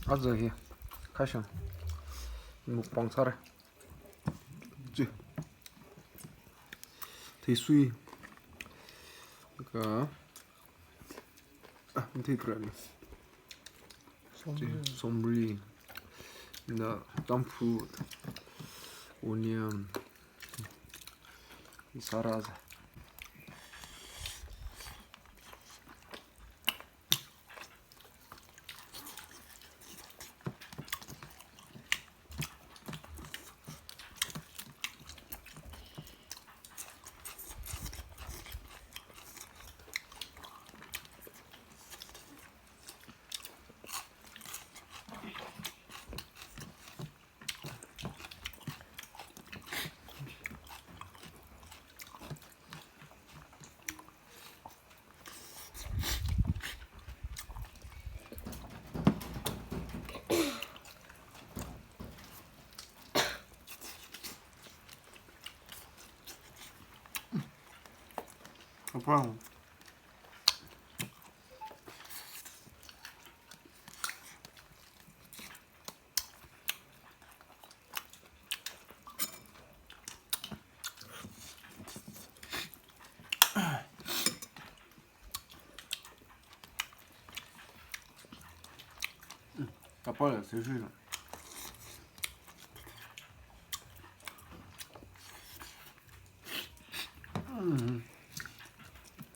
아저씨, 가시. 먹방 잘해. 찌. 대수이. 그러니까 inte grön. Somri. Dump food. Onion. Sarasa. Brown. Capaz, se gira.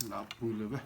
Là, vous le verrez.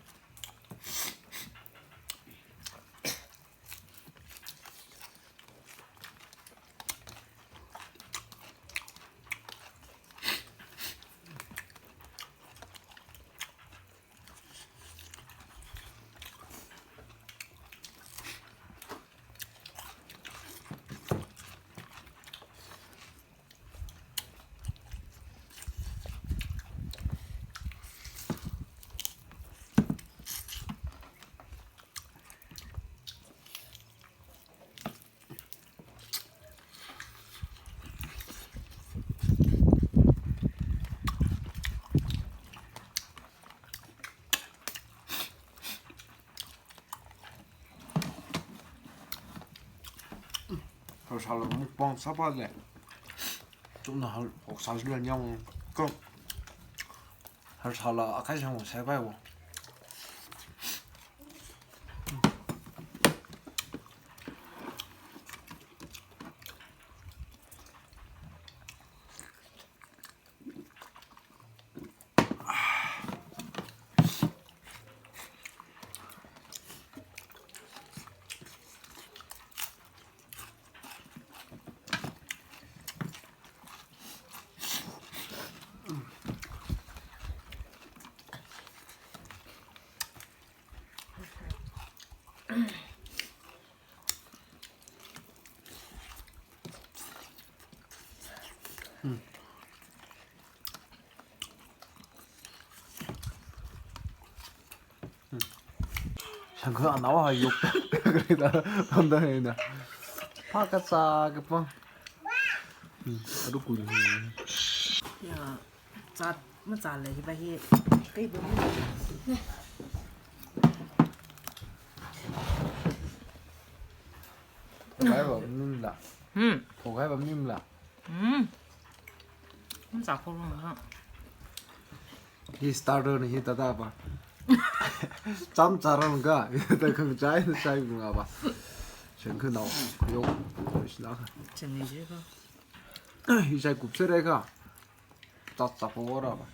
Jos haluaa mukbang sapalle, 좀더 사주려냐고 그럼 할 살아 아까 형 세봐요. 그거 안 나와 욕 그래다 판단해나 파카사 그빵 그렇고 야, 자, 뭐 잘래 이봐 해. cái bún này. cái bấm nim là thủ cái bấm nim là không sao không hả? 이 스타트는 히다다 봐. 짬 잘하는 거 이따 그 자이는 자이구나 봐. 쉔크 나오. 요 시나. 재미 지가. 이제 굽세래가 짭짭 보거라 봐.